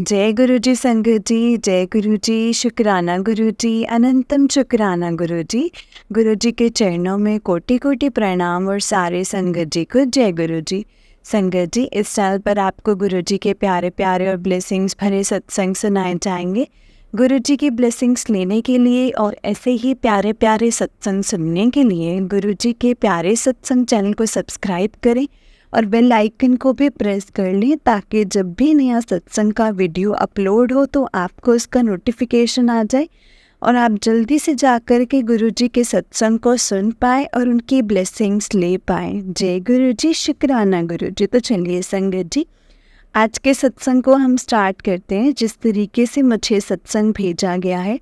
जय गुरु जी संगत जी, जय गुरु जी, शुक्राना गुरु जी, अनंतम शुक्राना गुरु जी। गुरु जी के चरणों में कोटि कोटि प्रणाम और सारे संगत जी को जय गुरु जी। संगत जी, इस साल पर आपको गुरु जी के प्यारे प्यारे और ब्लेसिंग्स भरे सत्संग सुनाए जाएंगे। गुरु जी की ब्लेसिंग्स लेने के लिए और ऐसे ही प्यारे प्यारे सत्संग सुनने के लिए गुरु जी के प्यारे सत्संग चैनल को सब्सक्राइब करें और बेल आइकन को भी प्रेस कर लें ताकि जब भी नया सत्संग का वीडियो अपलोड हो तो आपको उसका नोटिफिकेशन आ जाए और आप जल्दी से जाकर के गुरु जी के सत्संग को सुन पाए और उनकी ब्लेसिंग्स ले पाए। जय गुरु जी, शुक्राना गुरु जी। तो चलिए संगत जी, आज के सत्संग को हम स्टार्ट करते हैं। जिस तरीके से मुझे सत्संग भेजा गया है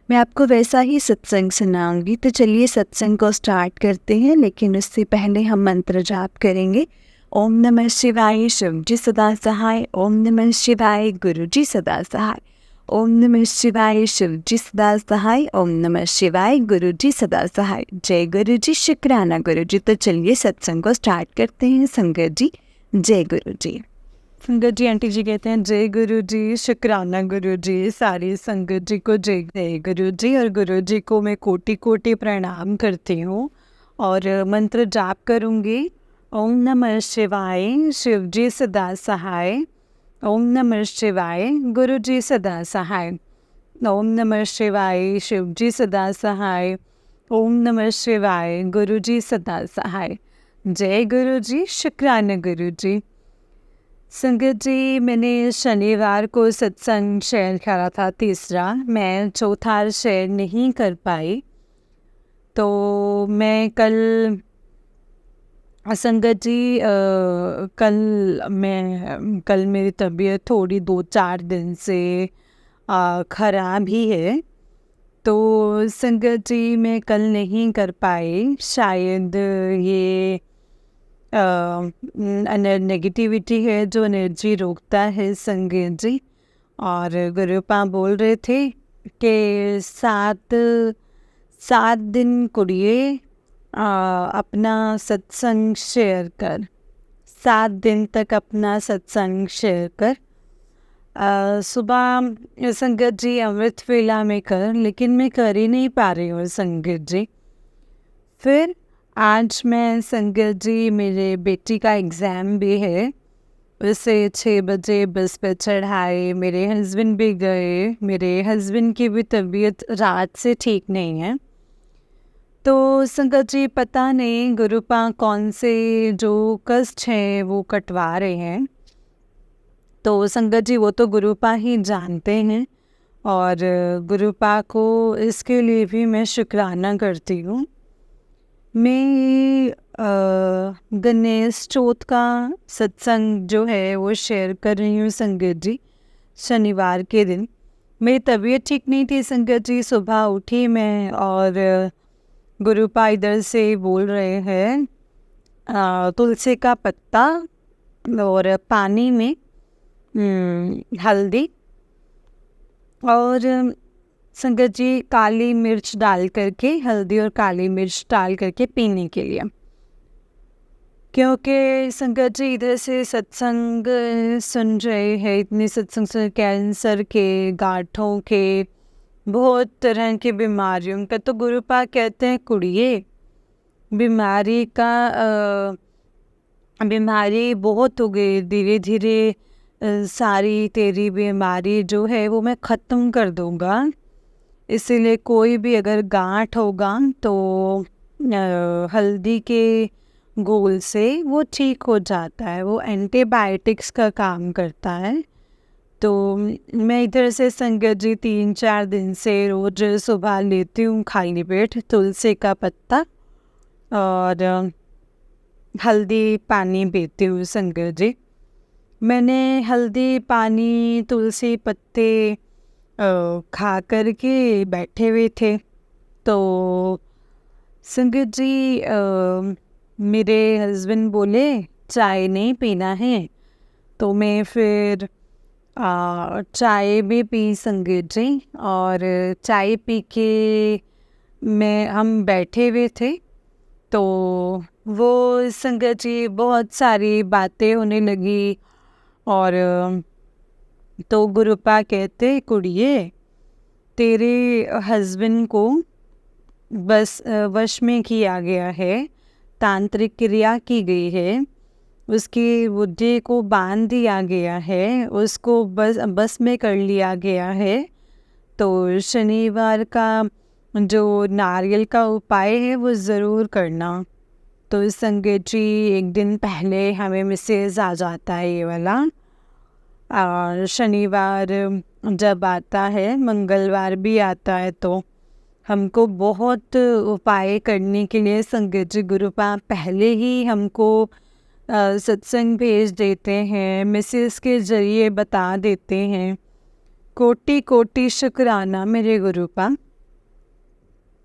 मैं आपको वैसा ही सत्संग सुनाऊंगी। तो चलिए सत्संग को स्टार्ट करते हैं, लेकिन उससे पहले हम मंत्र जाप करेंगे। ओम नमः शिवाय, शिव जी सदा सहाय। ओम नमः शिवाय, गुरु जी सदा सहाय। ओम नमः शिवाय, शिव जी सदा सहाय। ओम नमः शिवाय, गुरु जी सदा सहाय। जय गुरु जी, शुक्राना गुरु जी। तो चलिए सत्संग को स्टार्ट करते हैं संगत जी। जय गुरु जी। संगत जी, आंटी जी कहते हैं जय गुरु जी, शुक्राना गुरु जी। सारी संगत जी को जय जय गुरु जी। और गुरु जी को मैं कोटि कोटि प्रणाम करती हूँ और मंत्र जाप करूँगी। ओम नमः शिवाय, शिव जी सदा सहाय। ओम नमः शिवाय, गुरु जी सदा सहाय। ओम नमः शिवाय, शिव जी सदा सहाय। ओम नमः शिवाय, गुरु जी सदा सहाय। जय गुरु जी, शुक्राना गुरु जी। संगत जी, मैंने शनिवार को सत्संग शेयर करा था तीसरा, मैं चौथा शेयर नहीं कर पाई। तो मैं कल संगत जी कल मेरी तबीयत थोड़ी 2-4 दिन से ख़राब ही है। तो संगत जी मैं कल नहीं कर पाई। शायद ये नेगेटिविटी है जो एनर्जी रोकता है संगत जी। और गुरुपा बोल रहे थे कि 7 दिन कुड़िए अपना सत्संग शेयर कर, 7 दिन तक अपना सत्संग शेयर कर। सुबह संगत जी अमृत वेला में कर, लेकिन मैं कर ही नहीं पा रही हूँ संगत जी। फिर आज मैं संगत जी, मेरे बेटी का एग्ज़ाम भी है, उसे 6 बजे बस पे चढ़ाए। मेरे हस्बैंड भी गए, मेरे हस्बैंड की भी तबीयत रात से ठीक नहीं है। तो संगत जी पता नहीं गुरुपा कौन से जो कष्ट हैं वो कटवा रहे हैं। तो संगत जी वो तो गुरुपा ही जानते हैं और गुरुपा को इसके लिए भी मैं शुक्राना करती हूँ। मैं गणेश चौथ का सत्संग जो है वो शेयर कर रही हूँ संगत जी। शनिवार के दिन मेरी तबीयत ठीक नहीं थी संगत जी। सुबह उठी मैं और गुरुपा इधर से बोल रहे हैं तुलसी का पत्ता और पानी में हल्दी और संगत जी काली मिर्च डाल करके, हल्दी और काली मिर्च डाल करके पीने के लिए। क्योंकि संगत जी इधर से सत्संग सुन रहे हैं, इतने सत्संग सुन, कैंसर के, गांठों के, बहुत तरह की बीमारियों का। तो गुरुपा कहते हैं कुड़िए बीमारी बहुत हो गई, धीरे धीरे सारी तेरी बीमारी जो है वो मैं ख़त्म कर दूँगा। इसीलिए कोई भी अगर गांठ होगा तो हल्दी के घोल से वो ठीक हो जाता है, वो एंटीबायोटिक्स का काम करता है। तो मैं इधर से संगत जी 3-4 दिन से रोज़ सुबह लेती हूँ खाली पेट तुलसी का पत्ता और हल्दी पानी पीती हूँ संगत जी। मैंने हल्दी पानी तुलसी पत्ते खा कर के बैठे हुए थे। तो संगत जी मेरे हस्बैंड बोले चाय नहीं पीना है, तो मैं फिर चाय भी पी संगत जी। और चाय पी के हम बैठे हुए थे तो वो संगत जी बहुत सारी बातें होने लगी और तो गुरुपा कहते, कुड़िए तेरे हस्बैंड को बस वश में किया गया है, तांत्रिक क्रिया की गई है, उसकी बुद्धि को बांध दिया गया है, उसको बस में कर लिया गया है। तो शनिवार का जो नारियल का उपाय है वो ज़रूर करना। तो संगत जी एक दिन पहले हमें मैसेज आ जाता है ये वाला। और शनिवार जब आता है, मंगलवार भी आता है, तो हमको बहुत उपाय करने के लिए संगत जी गुरुपा पहले ही हमको सत्संग भेज देते हैं, मैसेज के ज़रिए बता देते हैं। कोटि कोटि शुक्राना मेरे गुरुपा।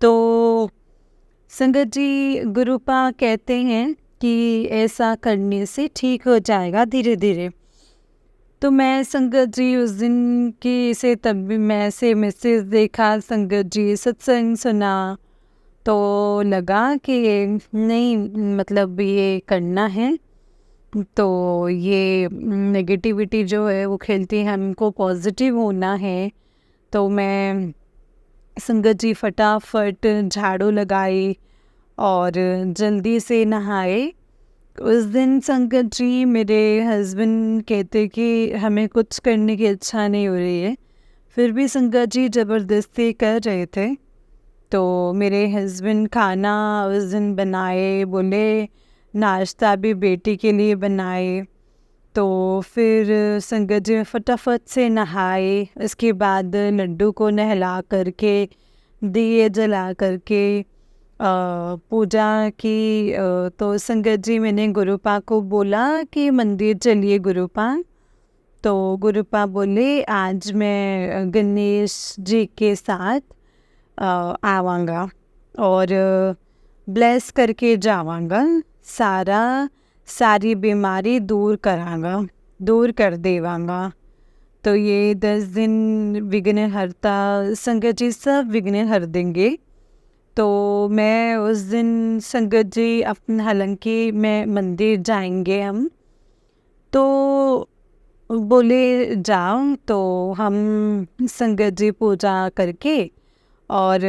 तो संगत जी गुरुपा कहते हैं कि ऐसा करने से ठीक हो जाएगा धीरे धीरे। तो मैं संगत जी उस दिन की से तब भी मैं से मैसेज देखा, संगत जी सत्संग सुना, तो लगा कि नहीं मतलब ये करना है। तो ये नेगेटिविटी जो है वो खेलती है, हमको पॉजिटिव होना है। तो मैं संगत जी फटाफट झाड़ू लगाई और जल्दी से नहाए। उस दिन संगत जी मेरे हस्बैंड कहते कि हमें कुछ करने की इच्छा नहीं हो रही है, फिर भी संगत जी ज़बरदस्ती कर रहे थे। तो मेरे हस्बैंड खाना उस दिन बनाए, बोले नाश्ता भी बेटी के लिए बनाए। तो फिर संगत जी फटाफट से नहाए, उसके बाद लड्डू को नहला करके, दिए जला करके पूजा की। तो संगत जी मैंने गुरुपा को बोला कि मंदिर चलिए गुरुपा। तो गुरुपा बोले आज मैं गणेश जी के साथ आवांगा और ब्लेस करके जावांगा, सारी बीमारी दूर करांगा, दूर कर देवांगा। तो ये 10 दिन विघ्न हरता संगत जी सब विघ्न हर देंगे। तो मैं उस दिन संगत जी अपना, हालांकि मैं मंदिर जाएंगे हम, तो बोले जाओ। तो हम संगत जी पूजा करके और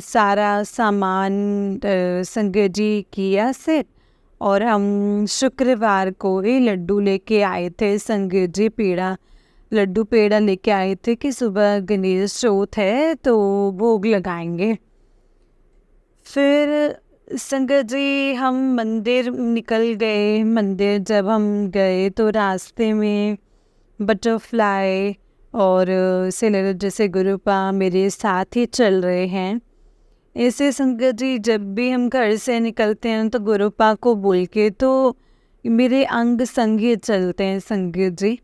सारा सामान संगत जी किया सेट, और हम शुक्रवार को ही लड्डू लेके आए थे। संगत जी लड्डू पेड़ा लेके आए थे कि सुबह गणेश चौथ है तो भोग लगाएंगे। फिर संगत जी हम मंदिर निकल गए। मंदिर जब हम गए तो रास्ते में बटरफ्लाई और सेलर जैसे गुरुपा मेरे साथ ही चल रहे हैं। ऐसे संगत जी जब भी हम घर से निकलते हैं तो गुरुपा को बोल के तो मेरे अंग संग चलते हैं संगत जी।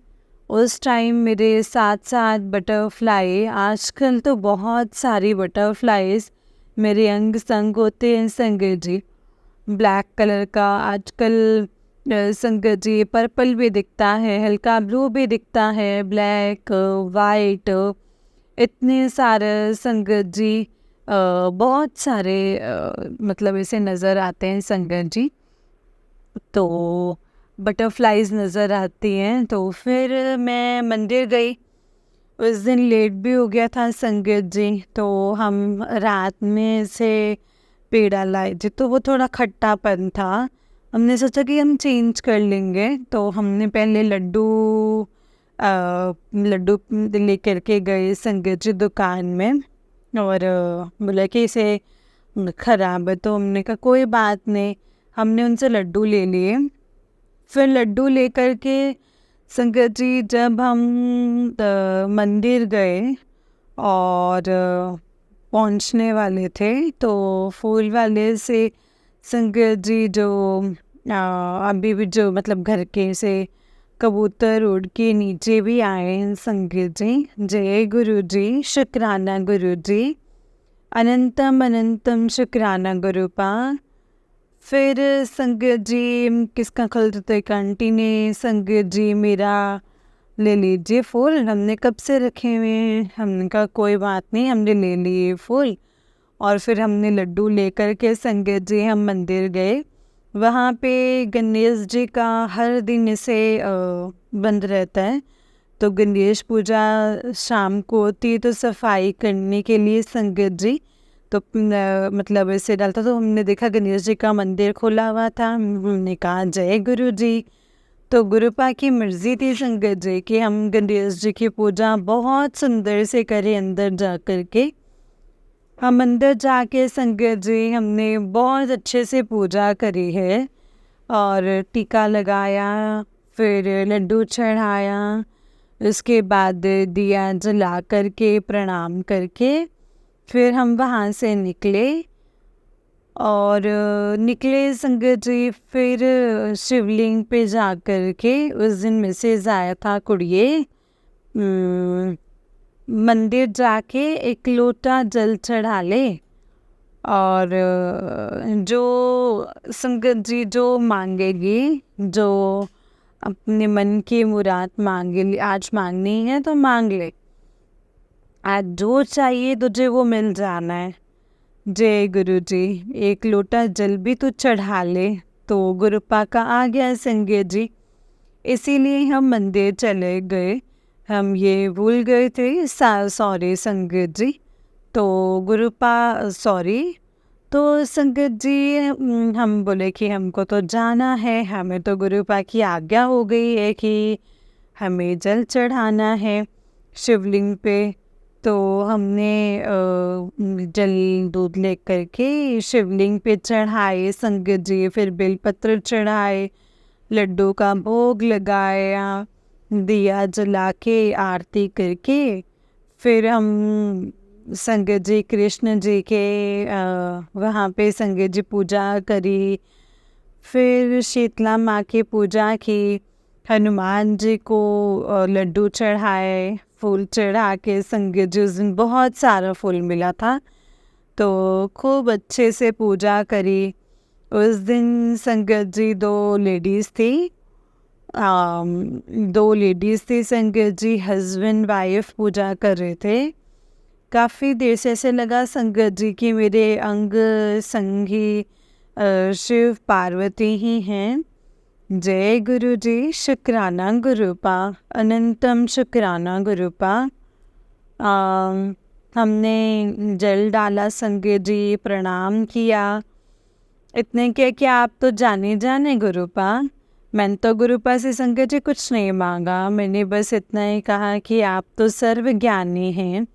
उस टाइम मेरे साथ साथ बटरफ्लाई, आजकल तो बहुत सारी बटरफ्लाईज मेरे अंग संग होते हैं संगत जी। ब्लैक कलर का आजकल संगत जी पर्पल भी दिखता है, हल्का ब्लू भी दिखता है, ब्लैक वाइट, इतने सारे संगत जी बहुत सारे मतलब ऐसे नज़र आते हैं संगत जी। तो बटरफ्लाईज नज़र आती हैं। तो फिर मैं मंदिर गई, उस दिन लेट भी हो गया था संगत जी। तो हम रात में से पेड़ा लाए थे, तो वो थोड़ा खट्टापन था। हमने सोचा कि हम चेंज कर लेंगे, तो हमने पहले लड्डू लेकर के गए संगत जी दुकान में, और बोला कि इसे ख़राब है। तो हमने कहा कोई बात नहीं, हमने उनसे लड्डू ले लिए। फिर लड्डू लेकर के संगत जी जब हम मंदिर गए और पहुंचने वाले थे, तो फूल वाले से संगत जी जो अभी भी जो मतलब घर के से कबूतर उड़ के नीचे भी आए हैं संगत जी। जय गुरु जी, शुक्राना गुरु जी, अनंतम अनंतम शुक्राना गुरुपा। फिर संगत जी किसका खलते एक आंटी ने, संगत जी मेरा ले लीजिए फूल, हमने कब से रखे हुए हैं। हमने कहा कोई बात नहीं, हमने ले लिए फूल। और फिर हमने लड्डू लेकर के संगत जी हम मंदिर गए। वहाँ पे गणेश जी का हर दिन से बंद रहता है, तो गणेश पूजा शाम को होती है, तो सफाई करने के लिए संगत जी तो मतलब ऐसे डालता, तो हमने देखा गणेश जी का मंदिर खोला हुआ था। हमने कहा जय गुरु जी। तो गुरुपा की मर्जी थी संगत जी कि हम गणेश जी की पूजा बहुत सुंदर से करें अंदर जा कर के। हम अंदर जाके संगत जी हमने बहुत अच्छे से पूजा करी है और टीका लगाया, फिर लड्डू चढ़ाया, उसके बाद दिया जला करके प्रणाम करके फिर हम वहाँ से निकले। और निकले संगत जी, फिर शिवलिंग पे जा कर के उस दिन मैसेज आया था कुड़िए मंदिर जाके एक लोटा जल चढ़ा ले। और जो संगत जी जो मांगेगी, जो अपने मन की मुराद मांगे, आज मांगनी है तो मांग ले, आज जो चाहिए तुझे वो मिल जाना है। जय गुरु जी। एक लोटा जल भी तो चढ़ा ले। तो गुरुपा का आ गया संगत जी, इसीलिए हम मंदिर चले गए। हम ये भूल गए थे, सॉरी संगत जी। तो गुरुपा सॉरी। तो संगत जी हम बोले कि हमको तो जाना है, हमें तो गुरुपा की आज्ञा हो गई है कि हमें जल चढ़ाना है शिवलिंग पे। तो हमने जल दूध ले करके शिवलिंग पे चढ़ाए संगत जी, फिर बेलपत्र चढ़ाए, लड्डू का भोग लगाया, दिया जला के आरती करके फिर हम संगत जी कृष्ण जी के वहाँ पे संगत जी पूजा करी। फिर शीतला माँ की पूजा की, हनुमान जी को लड्डू चढ़ाए, फूल चढ़ा के संगत जी, उस दिन बहुत सारा फूल मिला था तो खूब अच्छे से पूजा करी। उस दिन संगत जी दो लेडीज़ थी संगत जी, हस्बैंड वाइफ पूजा कर रहे थे। काफ़ी देर से ऐसे लगा संगत जी कि मेरे अंग संगी शिव पार्वती ही हैं। जय गुरु जी। शुक्राना गुरुपा, अनंतम शुक्राना गुरुपा। हमने जल डाला संगत जी, प्रणाम किया। इतने किया कि आप तो जाने गुरुपा। मैंने तो गुरुपा से संगत जी कुछ नहीं मांगा, मैंने बस इतना ही कहा कि आप तो सर्वज्ञानी हैं,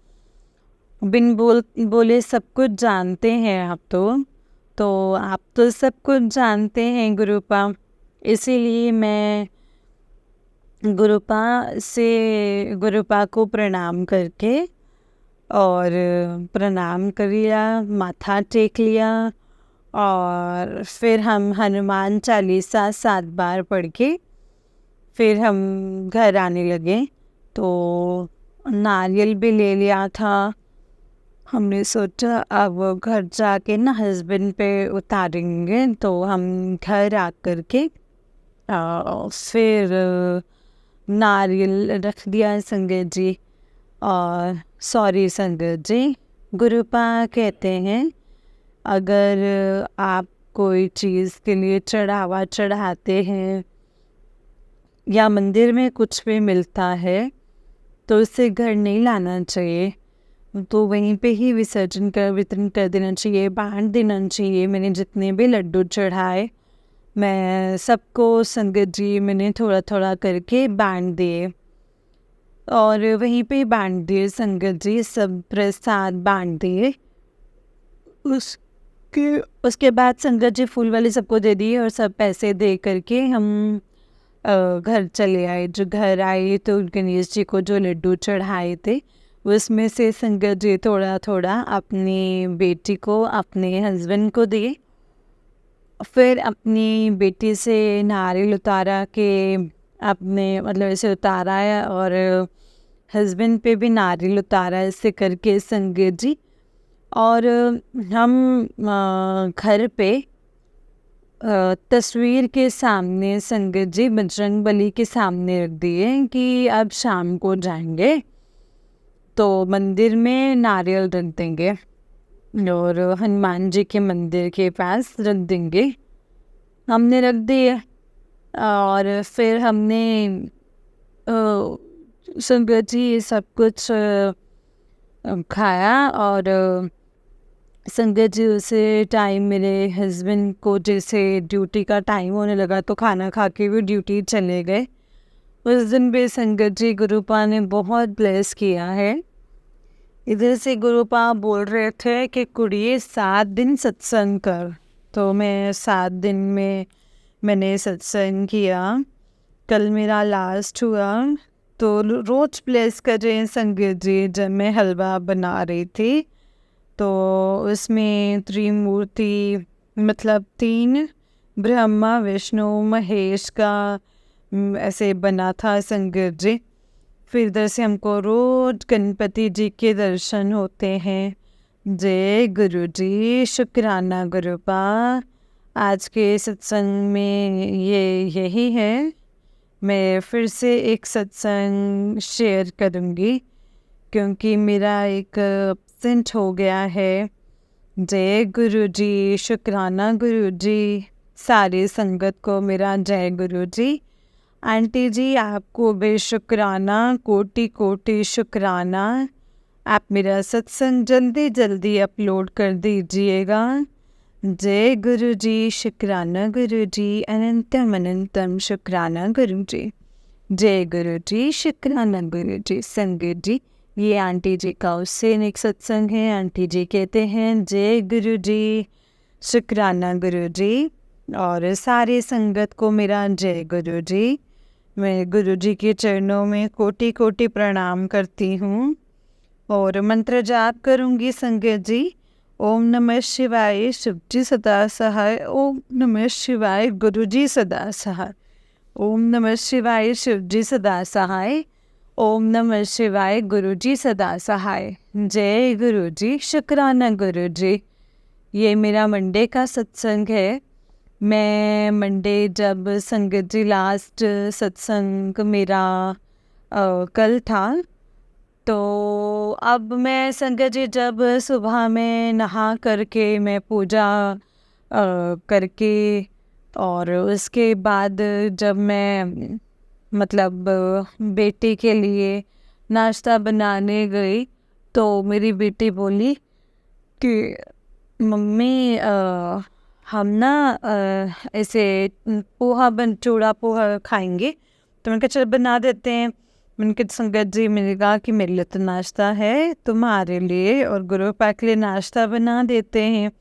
बिन बोले सब कुछ जानते हैं आप तो आप तो सब कुछ जानते हैं गुरुपा। इसीलिए मैं गुरुपा को प्रणाम करके और प्रणाम कर लिया, माथा टेक लिया और फिर हम हनुमान चालीसा 7 बार पढ़ के फिर हम घर आने लगे। तो नारियल भी ले लिया था। हमने सोचा अब घर जाके ना हस्बैंड पे उतारेंगे, तो हम घर आकर के फिर नारियल रख दिया संगत जी। और सॉरी संगत जी, गुरुपा कहते हैं अगर आप कोई चीज़ के लिए चढ़ावा चढ़ाते हैं या मंदिर में कुछ भी मिलता है तो उसे घर नहीं लाना चाहिए, तो वहीं पे ही वितरण कर देना चाहिए, बांट देना चाहिए। मैंने जितने भी लड्डू चढ़ाए मैं सबको संगत जी मैंने थोड़ा थोड़ा करके बांट दिए और वहीं पे बांट दिए संगत जी, सब प्रसाद बांट दिए। उसके बाद संगत जी फूल वाले सबको दे दिए और सब पैसे दे करके हम घर चले आए। जो घर आए तो गणेश जी को जो लड्डू चढ़ाए थे उसमें से संगत जी थोड़ा थोड़ा अपनी बेटी को, अपने हस्बैंड को दिए। फिर अपनी बेटी से नारियल उतारा के अपने मतलब ऐसे उतारा है और हस्बैंड पे भी नारियल उतारा, ऐसे करके संगत जी। और हम घर पे तस्वीर के सामने संगत जी बजरंग बली के सामने रख दिए कि अब शाम को जाएंगे तो मंदिर में नारियल रख देंगे और हनुमान जी के मंदिर के पास रख देंगे। हमने रख दिए और फिर हमने संगत जी ये सब कुछ खाया और संगत जी उसे टाइम मेरे हस्बैंड को जैसे ड्यूटी का टाइम होने लगा तो खाना खा के भी ड्यूटी चले गए। उस दिन भी संगत जी गुरुपा ने बहुत ब्लेस किया है। इधर से गुरुपा बोल रहे थे कि कुड़िए 7 दिन सत्संग कर, तो मैं 7 दिन में मैंने सत्संग किया। कल मेरा लास्ट हुआ, तो रोज़ ब्लेस कर रहे हैं संगत जी। जब मैं हलवा बना रही थी तो उसमें त्रिमूर्ति मतलब 3 ब्रह्मा विष्णु महेश का ऐसे बना था संगत जी। फिर इधर से हमको रोज गणपति जी के दर्शन होते हैं। जय गुरु जी, शुक्राना गुरुपा। आज के सत्संग में यही है। मैं फिर से एक सत्संग शेयर करूँगी क्योंकि मेरा एक एब्सेंट हो गया है। जय गुरु जी, शुक्राना गुरु जी। सारी संगत को मेरा जय गुरु जी। आंटी जी आपको भी शुक्राना, कोटि कोटि शुक्राना। आप मेरा सत्संग जल्दी जल्दी अपलोड कर दीजिएगा। जय गुरु जी, शुक्राना गुरु जी, अनंतम अनंतम शुक्राना गुरु जी। जय गुरु जी, शुक्राना गुरु जी। संगत जी ये आंटी जी का उससे एक सत्संग है। आंटी जी कहते हैं जय गुरु जी, शुक्राना गुरु जी। और सारे संगत को मेरा जय गुरु जी। मैं गुरु जी के चरणों में कोटि कोटि प्रणाम करती हूँ और मंत्र जाप करूँगी संगत जी। ओम नमः शिवाय, शिव जी सदा सहाय। ओम नमः शिवाय, गुरु जी सदा सहाय। ओम नमः शिवाय, शिव जी सदा सहाय। ओम नमः शिवाय, गुरु जी सदा सहाय। जय गुरु जी, शुक्राना गुरु जी। ये मेरा मंडे का सत्संग है। मैं मंडे जब संगत जी लास्ट सत्संग मेरा कल था, तो अब मैं संगत जी जब सुबह में नहा करके मैं पूजा करके और उसके बाद जब मैं मतलब बेटी के लिए नाश्ता बनाने गई तो मेरी बेटी बोली कि मम्मी हम ना ऐसे चूड़ा पोहा खाएंगे। तो मैंने कहा चल बना देते हैं। मैंने कहा संगत जी, मैंने कहा कि मेरे लिए तो नाश्ता है, तुम्हारे लिए और गुरु पाक के लिए नाश्ता बना देते हैं।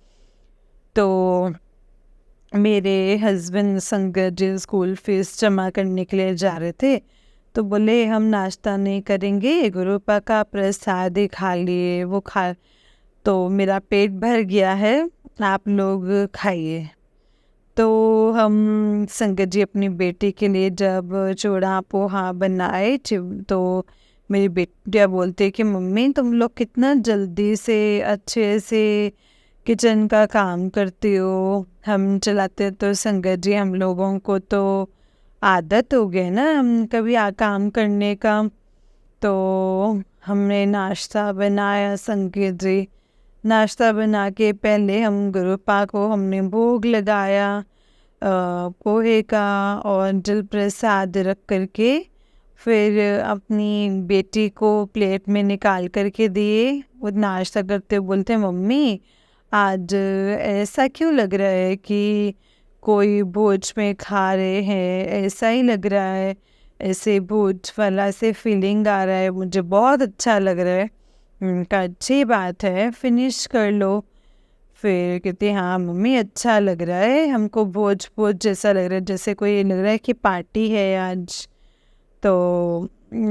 तो मेरे हस्बैंड संगत जी स्कूल फीस जमा करने के लिए जा रहे थे, तो बोले हम नाश्ता नहीं करेंगे, गुरु पाक का प्रसाद ही खा लिए। वो खा तो मेरा पेट भर गया है, आप लोग खाइए। तो हम संगत जी अपनी बेटी के लिए जब चूड़ा पोहा बनाए तो मेरी बेटियाँ बोलते कि मम्मी तुम लोग कितना जल्दी से अच्छे से किचन का काम करती हो। हम चलाते तो संगत जी हम लोगों को तो आदत हो गई ना हम कभी काम करने का। तो हमने नाश्ता बनाया संगत जी। नाश्ता बना के पहले हम गुरुपा को हमने भोग लगाया पोहे का और जल प्रसाद रख करके फिर अपनी बेटी को प्लेट में निकाल करके दिए। वो नाश्ता करते बोलते मम्मी आज ऐसा क्यों लग रहा है कि कोई भोज में खा रहे हैं, ऐसा ही लग रहा है, ऐसे भोज वाला से फीलिंग आ रहा है, मुझे बहुत अच्छा लग रहा है। उनका अच्छी बात है, फिनिश कर लो। फिर कहते हाँ मम्मी अच्छा लग रहा है, हमको भोज भोज जैसा लग रहा है, जैसे कोई लग रहा है कि पार्टी है आज। तो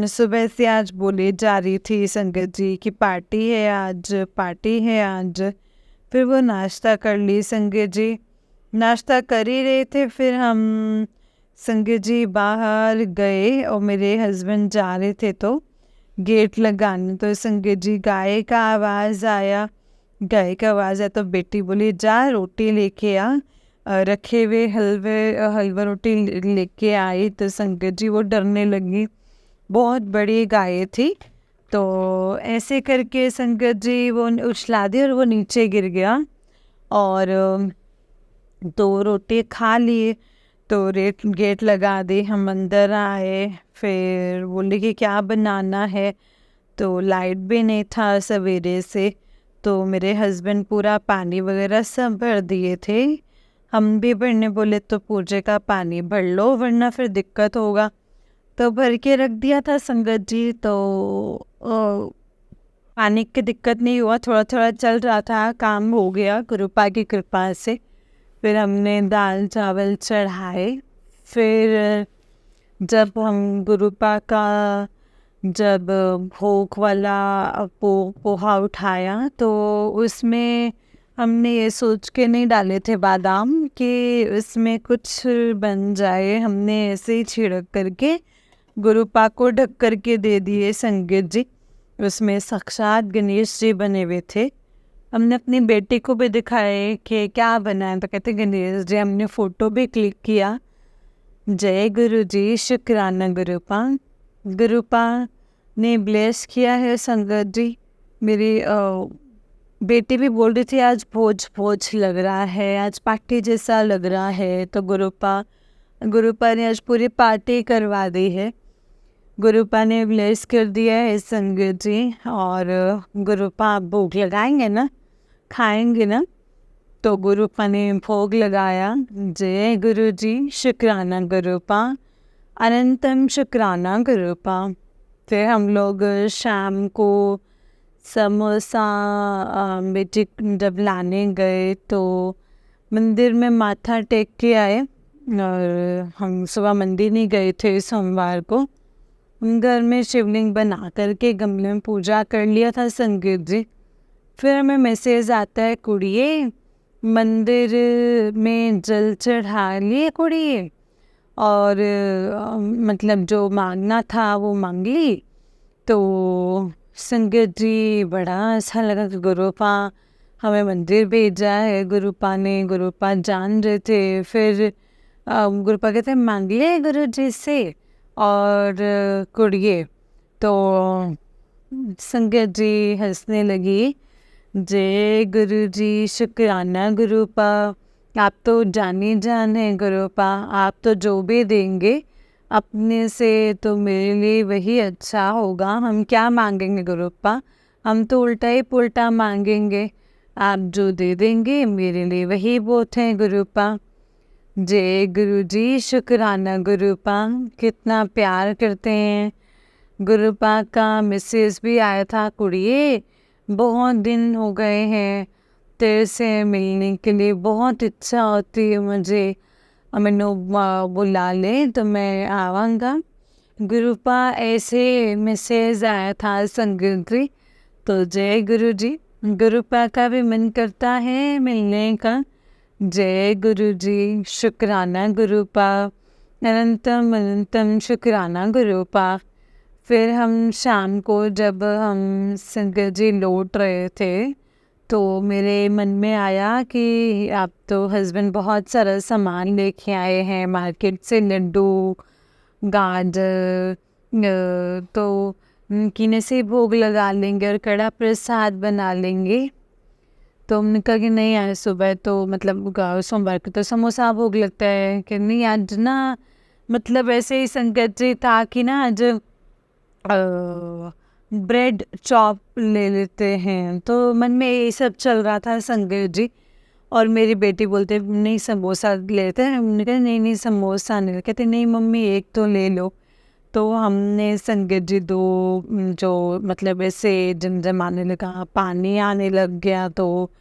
सुबह से आज बोली जा रही थी संगत जी कि पार्टी है आज, पार्टी है आज। फिर वो नाश्ता कर ली संगत जी। नाश्ता कर ही रहे थे, फिर हम संगत जी बाहर गए और मेरे हस्बैंड जा रहे थे तो गेट लगाने, तो संगत जी गाय का आवाज़ आया। गाय का आवाज़ आया तो बेटी बोली जा रोटी लेके आ। रखे हुए हलवा रोटी लेके आई तो संगत जी वो डरने लगी, बहुत बड़ी गाय थी। तो ऐसे करके संगत जी वो उछला दी और वो नीचे गिर गया और 2 रोटी खा लिए। तो गेट लगा दी, हम अंदर आए। फिर बोले कि क्या बनाना है, तो लाइट भी नहीं था सवेरे से, तो मेरे हस्बैंड पूरा पानी वगैरह सब भर दिए थे। हम भी भरने बोले तो पूजे का पानी भर लो वरना फिर दिक्कत होगा, तो भर के रख दिया था संगत जी। तो पानी की दिक्कत नहीं हुआ, थोड़ा थोड़ा चल रहा था, काम हो गया गुरुपा की कृपा से। फिर हमने दाल चावल चढ़ाए। फिर जब हम गुरुपा का जब भोग वाला पोहा उठाया, तो उसमें हमने ये सोच के नहीं डाले थे बादाम कि उसमें कुछ बन जाए, हमने ऐसे ही छिड़क करके गुरुपा को ढक करके दे दिए संगीत जी। उसमें साक्षात गणेश जी बने हुए थे। हमने अपनी बेटी को भी दिखाए कि क्या बना है, तो कहते गणेश जी। हमने फ़ोटो भी क्लिक किया। जय गुरु जी, शुक्राना गुरुपा। गुरुपा ने ब्लेस किया है संगत जी। मेरी बेटी भी बोल रही थी आज भोज भोज लग रहा है, आज पार्टी जैसा लग रहा है, तो गुरुपा ने आज पूरी पार्टी करवा दी है। गुरुपा ने ब्लेस कर दिया है संगत जी। और गुरुपा आप भोग लगाएंगे ना, खाएंगे ना, तो गुरुपा ने भोग लगाया। जय गुरु जी, शुक्राना गुरुपा, अनंतम शुक्राना गुरुपा। फिर हम लोग शाम को समोसा बेटी जब लाने गए तो मंदिर में माथा टेक के आए, और हम सुबह मंदिर नहीं गए थे सोमवार को। घर में शिवलिंग बना करके गमले में पूजा कर लिया था संगीत जी। फिर हमें मैसेज आता है, कुड़िए मंदिर में जल चढ़ा लिए कुड़िए, और मतलब जो मांगना था वो मांग ली। तो संगत जी बड़ा अच्छा लगा कि गुरुपा हमें मंदिर भेजा है। गुरुपा ने, गुरुपा जान रहे थे। फिर गुरुपा कहते मांग लिए गुरु जी से और कुड़िए, तो संगत जी हंसने लगी। जय गुरु जी, शुक्राना गुरुपा, आप तो जानी जान है गुरुपा, आप तो जो भी देंगे अपने से तो मेरे लिए वही अच्छा होगा। हम क्या मांगेंगे गुरुपा, हम तो उल्टा ही पुल्टा मांगेंगे, आप जो दे देंगे मेरे लिए वही बहुत है गुरुपा। जय गुरु जी, शुक्राना गुरुपा, कितना प्यार करते हैं। गुरुपा का मैसेज भी आया था, कुड़िए बहुत दिन हो गए हैं तेरे से मिलने के लिए, बहुत इच्छा होती है मुझे, मैनू बुला ले तो मैं आवांगा। गुरुपा ऐसे मैसेज आया था संगत जी। तो जय गुरु जी, गुरुपा का भी मन करता है मिलने का। जय गुरु जी, शुक्राना गुरुपा, अनंतम अनंतम शुक्राना गुरुपा। फिर हम शाम को जब हम संगत जी लौट रहे थे, तो मेरे मन में आया कि आप तो हस्बैंड बहुत सारा सामान लेके आए हैं मार्केट से, लड्डू, गाजर, तो किने से भोग लगा लेंगे और कड़ा प्रसाद बना लेंगे। तो हमने कहा कि नहीं, आज सुबह तो मतलब सोमवार को तो समोसा भोग लगता है, कि नहीं आज ना मतलब ऐसे ही संगत जी था कि ना आज ब्रेड चॉप ले लेते हैं। तो मन में ये सब चल रहा था संगत जी। और मेरी बेटी बोलते नहीं समोसा लेते हैं, हमने कहा नहीं नहीं समोसा नहीं, कहते नहीं मम्मी एक तो ले लो। तो हमने संगत जी दो जो मतलब ऐसे जमजम आने लगा, पानी आने लग गया, तो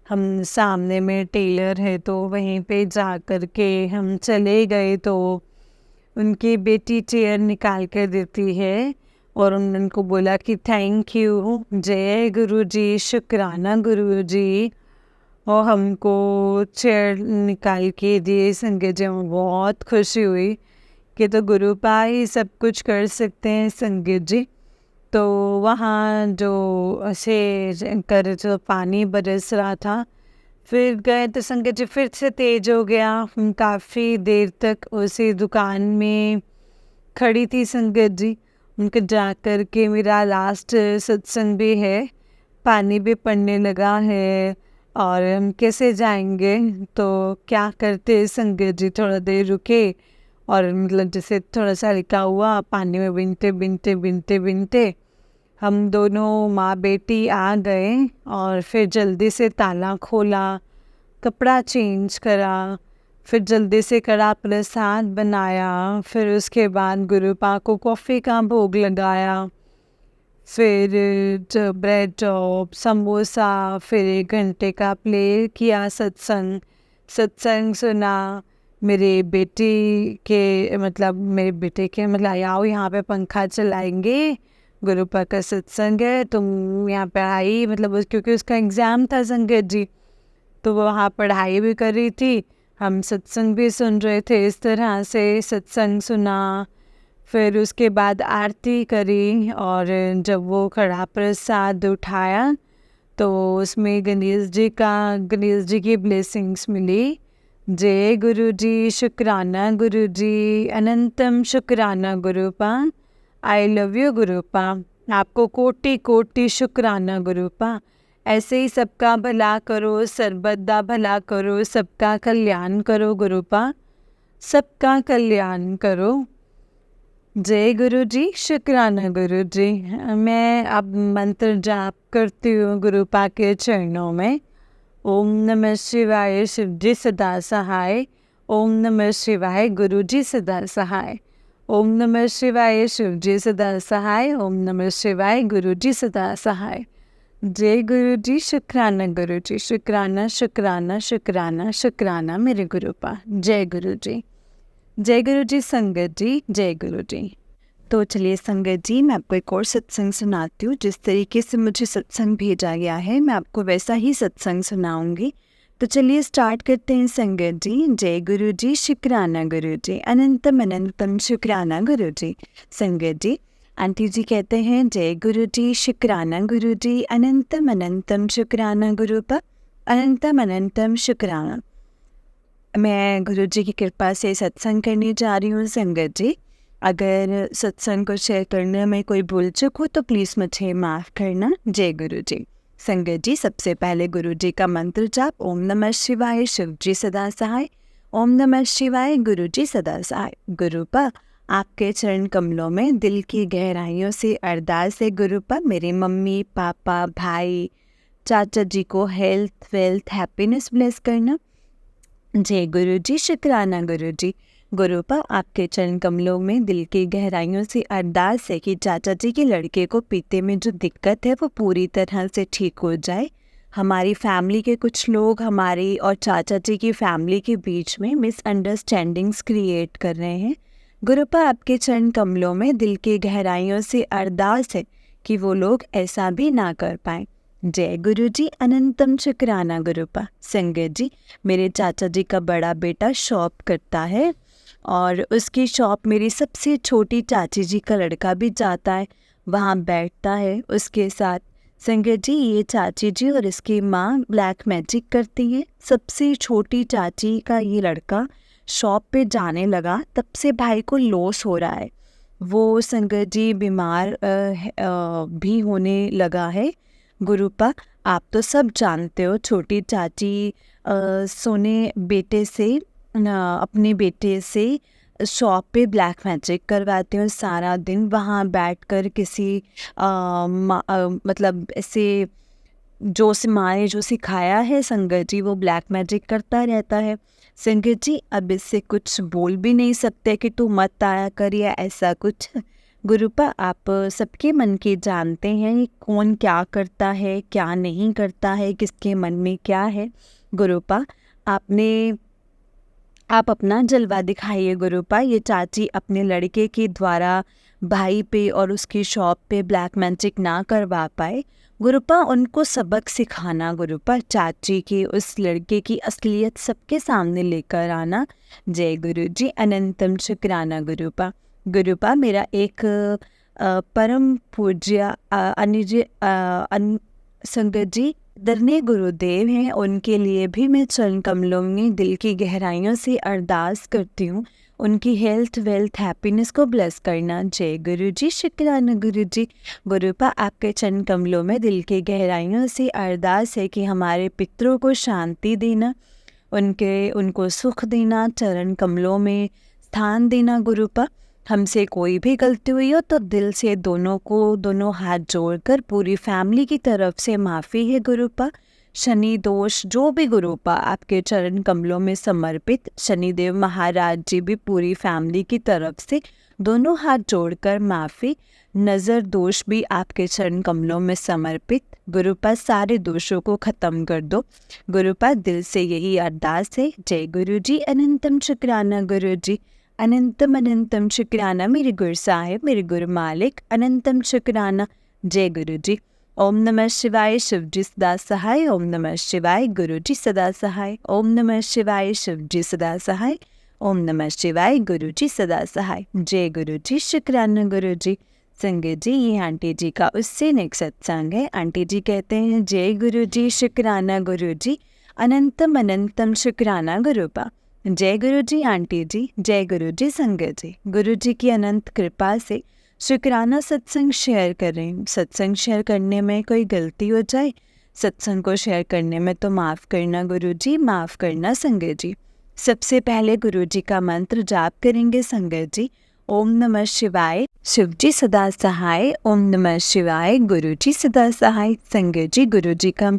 हम सामने में टेलर है तो वहीं पे जा कर के हम चले गए। तो उनकी बेटी चेयर निकाल कर देती है और उनको बोला कि थैंक यू, जय गुरु जी, शुक्राना गुरु जी, और हमको चेयर निकाल के दिए। संगत जी में बहुत खुशी हुई कि तो गुरुपा ही सब कुछ कर सकते हैं संगत जी। तो वहाँ जो ऐसे कर जो पानी बरस रहा था, फिर गए तो संगत जी फिर से तेज हो गया। हम काफ़ी देर तक उसी दुकान में खड़ी थी संगत जी। उनके जा कर के मेरा लास्ट सत्संग भी है, पानी भी पड़ने लगा है, और हम कैसे जाएंगे। तो क्या करते संगत जी, थोड़ा देर रुके और मतलब जैसे थोड़ा सा लिखा हुआ, पानी में बिनते बिनते बिनते बिनते हम दोनों माँ बेटी आ गए और फिर जल्दी से ताला खोला, कपड़ा चेंज करा, फिर जल्दी से कड़ा प्रसाद बनाया, फिर उसके बाद गुरुपा को कॉफ़ी का भोग लगाया, फिर जो ब्रेड चॉप समोसा, फिर 1 घंटे का प्ले किया, सत्संग सुना। मेरे बेटे के मतलब आओ यहाँ पे पंखा चलाएंगे, गुरुपा का सत्संग है, तुम यहाँ पे आई, मतलब क्योंकि उसका एग्ज़ाम था संगत जी, तो वो वहाँ पढ़ाई भी कर रही थी, हम सत्संग भी सुन रहे थे। इस तरह से सत्संग सुना, फिर उसके बाद आरती करी, और जब वो कड़ा प्रसाद उठाया तो उसमें गणेश जी की ब्लेसिंग्स मिली। जय गुरु जी, शुक्राना गुरु जी, अनंतम शुक्राना गुरुपा, आई लव यू गुरुपा, आपको कोटि कोटि शुक्राना गुरुपा। ऐसे ही सबका भला करो, सर्बत दा भला करो, सबका कल्याण करो गुरुपा, सबका कल्याण करो। जय गुरु जी, शुक्राना गुरु जी। मैं अब मंत्र जाप करती हूँ गुरुपा के चरणों में। ओम नमः शिवाय, शिव जी सदा सहाय। ओम नमः शिवाय, गुरु जी सदा सहाय। ओम नमः शिवाय, शिव जी सदा सहाय। ओम नमः शिवाय, गुरु जी सदा सहाय। जय गुरु जी, शुक्राना गुरु जी, शुक्राना शुक्राना शुक्राना शुक्राना मेरे गुरुपा। जय गुरु जी, जय गुरु जी संगत जी, जय गुरु जी। तो चलिए संगत जी, मैं आपको एक और सत्संग सुनाती हूँ। जिस तरीके से मुझे सत्संग भेजा गया है, मैं आपको वैसा ही सत्संग सुनाऊंगी। तो चलिए स्टार्ट करते हैं संगत जी। जय गुरु जी, शुक्राना गुरु जी, अनंतम अनंतम शुक्राना गुरु जी। संगत जी, आंटी जी कहते हैं जय गुरु जी, शुक्राना गुरु जी, अनंतम अनंतम शुक्राना गुरु पर, अनंतम अनंतम शुक्राना। मैं गुरु जी की कृपा से सत्संग करने जा रही हूँ संगत जी। अगर सत्संग को शेयर करने में कोई भूल चूक हो तो प्लीज़ मुझे माफ़ करना। जय गुरु जी। संगत जी, सबसे पहले गुरु जी का मंत्र जाप। ओम नमः शिवाय, शिव जी सदा सहाय। ओम नमः शिवाय, गुरु जी सदा सहाय। गुरुपा, आपके चरण कमलों में दिल की गहराइयों से अरदास है गुरुपा, मेरे मम्मी पापा भाई चाचा जी को हेल्थ वेल्थ हैप्पीनेस ब्लेस करना। जय गुरु जी, शुक्राना गुरु जी। गुरुपा, आपके चरण कमलों में दिल की गहराइयों से अरदास है कि चाचा जी के लड़के को पीते में जो दिक्कत है वो पूरी तरह से ठीक हो जाए। हमारी फैमिली के कुछ लोग हमारी और चाचा जी की फैमिली के बीच में मिसअंडरस्टैंडिंग्स क्रिएट कर रहे हैं। गुरुपा, आपके चरण कमलों में दिल की गहराइयों से अरदास है कि वो लोग ऐसा भी ना कर पाएँ। जय गुरु जी, अनंतम शुक्राना गुरुपा। संगत जी, मेरे चाचा जी का बड़ा बेटा शॉप करता है और उसकी शॉप मेरी सबसे छोटी चाची जी का लड़का भी जाता है, वहाँ बैठता है उसके साथ। संगत जी, ये चाची जी और इसकी माँ ब्लैक मैजिक करती है। सबसे छोटी चाची का ये लड़का शॉप पे जाने लगा, तब से भाई को लॉस हो रहा है। वो संगत जी बीमार भी होने लगा है। गुरुपा, आप तो सब जानते हो, छोटी चाची सोने बेटे से अपने बेटे से शॉप पे ब्लैक मैजिक करवाते हो। सारा दिन वहाँ बैठकर किसी मतलब ऐसे जो से माँ ने जो सिखाया है संगत जी, वो ब्लैक मैजिक करता रहता है। संगत जी, अब इससे कुछ बोल भी नहीं सकते कि तू मत आया कर या ऐसा कुछ। गुरुपा, आप सबके मन की जानते हैं कौन क्या करता है क्या नहीं करता है, किसके मन में क्या है। गुरुपा, आप अपना जलवा दिखाइए गुरुपा। ये चाची अपने लड़के के द्वारा भाई पे और उसकी शॉप पे ब्लैक मैजिक ना करवा पाए। गुरुपा, उनको सबक सिखाना गुरुपा, चाची के उस लड़के की असलियत सबके सामने लेकर आना। जय गुरु जी, अनंतम शुक्राना गुरुपा। गुरुपा, मेरा एक परम पूज्य संगत जी दरने गुरुदेव हैं, उनके लिए भी मैं चरण कमलों में दिल की गहराइयों से अरदास करती हूँ। उनकी हेल्थ वेल्थ हैप्पीनेस को ब्लेस करना। जय गुरु जी, शुक्राना गुरु जी। गुरुपा आपके चरण कमलों में दिल की गहराइयों से अरदास है कि हमारे पितरों को शांति देना, उनको सुख देना, चरण कमलों में स्थान देना। गुरुपा हमसे कोई भी गलती हुई हो तो दिल से दोनों हाथ जोड़कर पूरी फैमिली की तरफ से माफ़ी है। गुरुपा शनि दोष जो भी गुरुपा आपके चरण कमलों में समर्पित, शनिदेव महाराज जी भी पूरी फैमिली की तरफ से दोनों हाथ जोड़कर माफ़ी, नज़र दोष भी आपके चरण कमलों में समर्पित। गुरुपा सारे दोषों को ख़त्म कर दो। गुरुपा दिल से यही अरदास है। जय गुरु जी, अनंतम शुक्राना गुरु जी, अनंतम अनंतम शुक्राना मेरे गुरु साहिब, मेरे गुरु मालिक, अनंतम शुक्राना। जय गुरु जी। ओम नमः शिवाय, शिव जी सदा सहाय। ओम नमः शिवाय, गुरु जी सदा सहाय। ओम नमः शिवाय, शिव जी सदा सहाय। ओम नमः शिवाय, गुरु जी सदा सहाय। जय गुरु जी, शुक्राना गुरु जी। संगत जी, ये आंटी जी का उससे नेक्स्ट सत्संग है। आंटी जी कहते हैं, जय गुरु जी, शुक्राना गुरु जी, अनंतम अनंतम शुक्राना गुरुपा। जय गुरु जी आंटी जी, जय गुरु जी संगत जी। गुरु जी की अनंत कृपा से शुक्राना सत्संग शेयर करें। सत्संग शेयर करने में कोई गलती हो जाए, सत्संग को शेयर करने में तो माफ़ करना गुरु जी, माफ़ करना संगत जी। सबसे पहले गुरु जी का मंत्र जाप करेंगे संगत जी। ओम नमः शिवाय, शिव जी सदा सहाय। ओम नमः शिवाय, गुरु जी सदा सहाय। संगत जी, गुरु जी का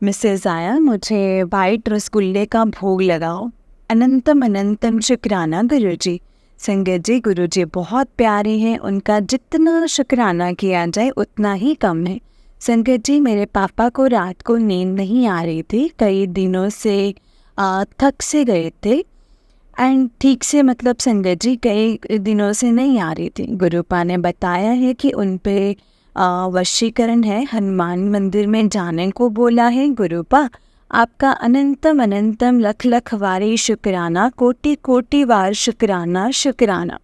मैसेज आया, मुझे वाइट रसगुल्ले का भोग लगाओ। अनंतम अनंतम शुक्राना गुरु जी। संगत जी, गुरु जी बहुत प्यारे हैं, उनका जितना शुक्राना किया जाए उतना ही कम है। संगत जी, मेरे पापा को रात को नींद नहीं आ रही थी, कई दिनों से थक से गए थे एंड ठीक से मतलब संगत जी कई दिनों से नहीं आ रही थी। गुरुपा ने बताया है कि उन पे वशीकरण है, हनुमान मंदिर में जाने को बोला है। गुरुपा आपका अनंतम अनंतम लख लख वारी शुक्राना, कोटि कोटि वार शुक्राना शुक्राना।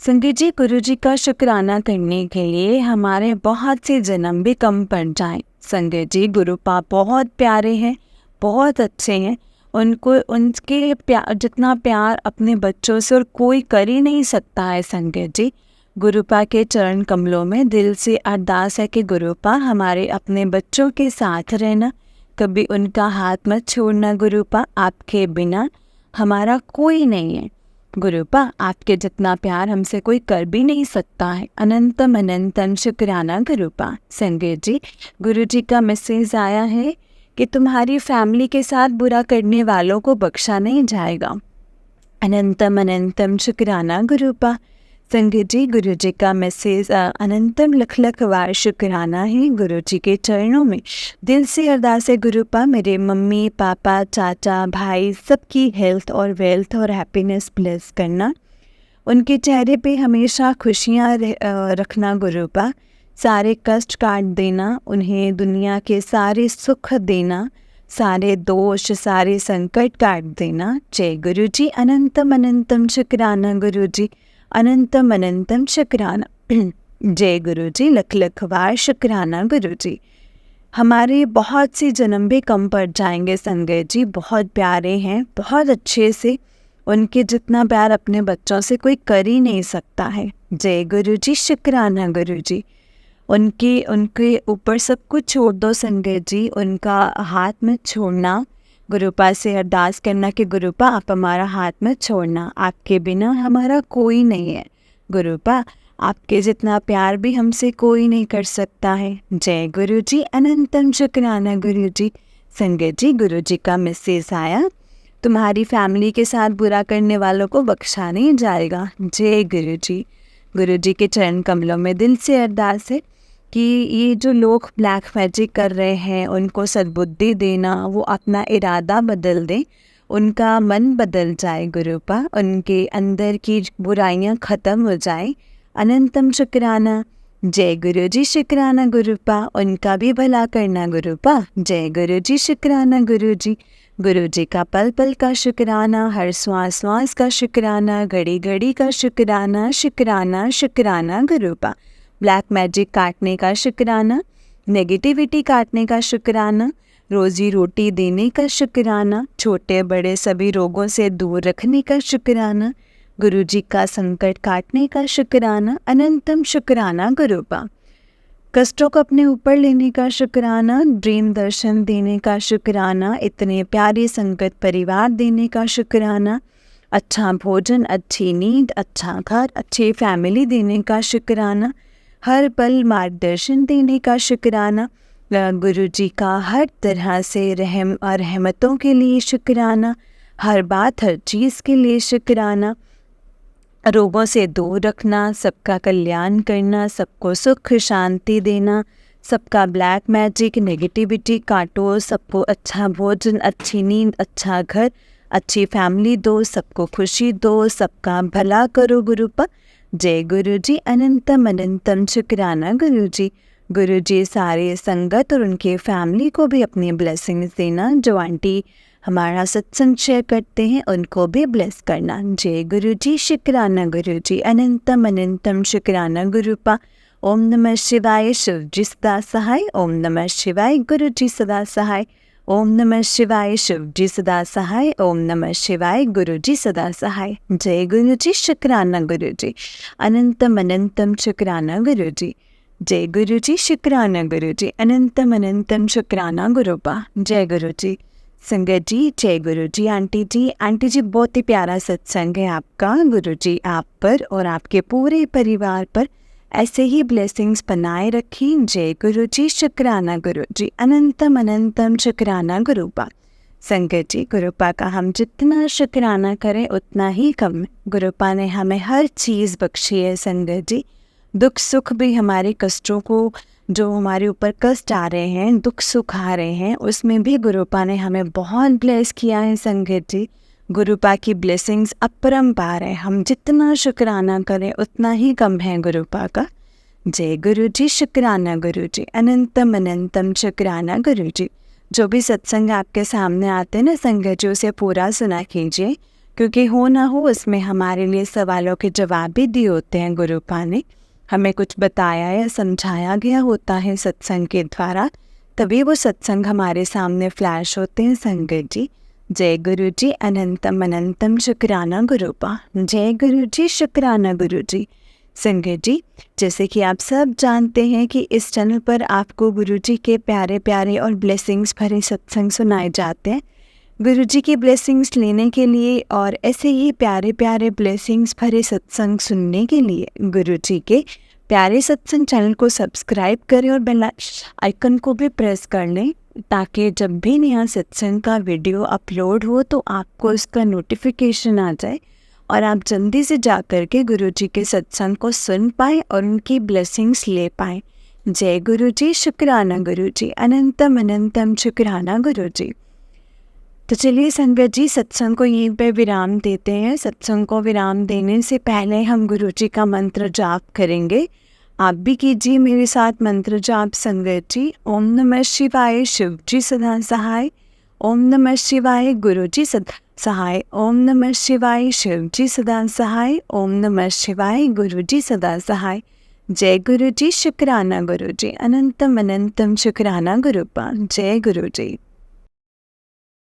संगत जी, गुरु जी का शुक्राना करने के लिए हमारे बहुत से जन्म भी कम पड़ जाएं। संगत जी, गुरुपा बहुत प्यारे हैं, बहुत अच्छे हैं, उनको उनके जितना प्यार अपने बच्चों से और कोई कर ही नहीं सकता है। संगत जी, गुरुपा के चरण कमलों में दिल से अरदास है कि गुरुपा हमारे अपने बच्चों के साथ रहना, कभी उनका हाथ मत छोड़ना। गुरुपा आपके बिना हमारा कोई नहीं है। गुरुपा आपके जितना प्यार हमसे कोई कर भी नहीं सकता है। अनंतम अनंतम शुक्राना गुरुपा। संगत जी, गुरु जी का मैसेज आया है कि तुम्हारी फैमिली के साथ बुरा करने वालों को बख्शा नहीं जाएगा। अनंतम अनंतम शुक्राना गुरुपा। संगत जी, गुरु जी का मैसेज अनंतम लख लख वार शुक्राना है। गुरु जी के चरणों में दिल से अरदास है गुरुपा, मेरे मम्मी पापा चाचा भाई सबकी हेल्थ और वेल्थ और हैप्पीनेस ब्लेस करना, उनके चेहरे पे हमेशा खुशियाँ रखना गुरुपा, सारे कष्ट काट देना, उन्हें दुनिया के सारे सुख देना, सारे दोष सारे संकट काट देना। जय गुरु जी, अनंतम अनंतम शुक्राना गुरु जी, अनंतम अनंतम शुक्राना। जय गुरु जी, लख लख वार शुक्राना गुरु जी। हमारे बहुत से जन्म भी कम पड़ जाएंगे। संगत जी बहुत प्यारे हैं, बहुत अच्छे से, उनके जितना प्यार अपने बच्चों से कोई कर ही नहीं सकता है। जय गुरु जी, शुक्राना गुरु जी। उनके ऊपर सब कुछ छोड़ दो संगत जी, उनका हाथ में छोड़ना, गुरुपा से अरदास करना कि गुरुपा आप हमारा हाथ में छोड़ना, आपके बिना हमारा कोई नहीं है। गुरुपा आपके जितना प्यार भी हमसे कोई नहीं कर सकता है। जय गुरु जी, अनंतम शुक्राना गुरु जी। संगत जी, गुरु जी का मैसेज आया, तुम्हारी फैमिली के साथ बुरा करने वालों को बख्शा नहीं जाएगा। जय गुरु जी। गुरु जी के चरण कमलों में दिल से अरदास है कि ये जो लोग ब्लैक मैजिक कर रहे हैं उनको सद्बुद्धि देना, वो अपना इरादा बदल दें, उनका मन बदल जाए गुरुपा, उनके अंदर की बुराइयां ख़त्म हो जाए। अनंतम शुक्राना। जय गुरु जी, शुक्राना गुरुपा, उनका भी भला करना गुरुपा। जय गुरु जी, शुक्राना गुरु जी। गुरु जी का पल पल का शुक्राना, हर श्वास श्वास का शुक्राना, घड़ी घड़ी का शुक्राना, शुक्राना शुक्राना गुरुपा। ब्लैक मैजिक काटने का शुक्राना, नेगेटिविटी काटने का शुक्राना, रोजी रोटी देने का शुक्राना, छोटे बड़े सभी रोगों से दूर रखने का शुक्राना, गुरु जी का संकट काटने का शुक्राना, अनंतम शुक्राना गुरुपा। कष्टों को अपने ऊपर लेने का शुक्राना, ड्रीम दर्शन देने का शुक्राना, इतने प्यारे संगत परिवार देने का शुक्राना, अच्छा भोजन, अच्छी नींद, अच्छा घर, अच्छी फैमिली देने का शुक्राना, हर पल मार्गदर्शन देने का शुक्राना, गुरु जी का हर तरह से रहम और रहमतों के लिए शुक्राना, हर बात हर चीज़ के लिए शुक्राना, रोगों से दूर रखना, सबका कल्याण करना, सबको सुख शांति देना, सबका ब्लैक मैजिक नेगेटिविटी काटो, सबको अच्छा भोजन, अच्छी नींद, अच्छा घर, अच्छी फैमिली दो, सबको खुशी दो, सबका भला करो गुरुपा। जय गुरु जी, अनंतम अनंतम शुक्राना गुरु जी। गुरु जी सारे संगत और उनके फैमिली को भी अपनी ब्लेसिंग्स देना, जो आंटी हमारा सत्संग शेयर करते हैं उनको भी ब्लेस करना। जय गुरु जी, शुक्राना गुरु जी, अनंतम अनंतम शुक्राना गुरुपा। ओम नमः शिवाय, शिव जी सदा सहाय। ओम नमः शिवाय, गुरु जी सदा सहाय। ओम नमः शिवाय, शिव जी सदा सहाय। ओम नमः शिवाय, गुरु जी सदा सहाय। जय गुरु जी, शुक्राना गुरु जी, अनंतम अनंतम शुक्राना गुरु जी। जय गुरु जी, शुक्राना गुरु जी, अनंतम अनंतम शुक्राना गुरुपा। जय गुरु जी। संगत जी, जय गुरु जी। आंटी जी बहुत ही प्यारा सत्संग है आपका। गुरु जी आप पर और आपके पूरे परिवार पर ऐसे ही ब्लेसिंग्स बनाए रखी। जय गुरु जी, शुक्राना गुरु जी, अनंतम अनंतम शुक्राना गुरुपा। संगत जी, गुरुपा का हम जितना शुक्राना करें उतना ही कम है। गुरुपा ने हमें हर चीज़ बख्शी है संगत जी। दुख सुख भी, हमारे कष्टों को, जो हमारे ऊपर कष्ट आ रहे हैं, दुख सुख आ रहे हैं, उसमें भी गुरुपा ने हमें बहुत ब्लेस किया है संगत जी। गुरुपा की ब्लेसिंग्स अपरंपार है, हम जितना शुक्राना करें उतना ही कम है गुरुपा का। जय गुरु जी, शुक्राना गुरु जी, अनंतम अनंतम शुक्राना गुरु जी। जो भी सत्संग आपके सामने आते हैं ना संगत जी, उसे पूरा सुना कीजिए, क्योंकि हो ना हो उसमें हमारे लिए सवालों के जवाब भी दिए होते हैं। गुरुपा ने हमें कुछ बताया या समझाया गया होता है सत्संग के द्वारा, तभी वो सत्संग हमारे सामने फ्लैश होते हैं संगत जी। जय गुरु जी, अनंतम अनंतम शुक्राना गुरुपा। जय गुरु जी, शुक्राना गुरु जी। संगत जी, जैसे कि आप सब जानते हैं कि इस चैनल पर आपको गुरु जी के प्यारे प्यारे और ब्लेसिंग्स भरे सत्संग सुनाए जाते हैं। गुरु जी की ब्लेसिंग्स लेने के लिए और ऐसे ही प्यारे प्यारे ब्लेसिंग्स भरे सत्संग सुनने के लिए गुरु जी के प्यारे सत्संग चैनल को सब्सक्राइब करें और बेल आइकन को भी प्रेस कर लें, ताकि जब भी नया सत्संग का वीडियो अपलोड हो तो आपको इसका नोटिफिकेशन आ जाए और आप जल्दी से जा कर के गुरु जी के सत्संग को सुन पाएँ और उनकी ब्लेसिंग्स ले पाएँ। जय गुरु जी, शुक्राना गुरु जी, अनंतम अनंतम शुक्राना गुरु जी। तो चलिए संगत जी, सत्संग को यहीं पे विराम देते हैं। सत्संग को विराम देने से पहले हम गुरु जी का मंत्र जाप करेंगे। आप भी कीजिए मेरे साथ मंत्र जाप संगत जी। ओम नमः शिवाय, शिव जी सदा सहाय। ओम नमः शिवाय, गुरु जी सदा सहाय। ओम नमः शिवाय, शिव जी सदा सहाय। ओम नमः शिवाय, गुरु जी सदा सहाय। जय गुरु जी, शुक्राना गुरु जी, अनंतम अनंतम शुक्राना गुरुपा। जय गुरु जी।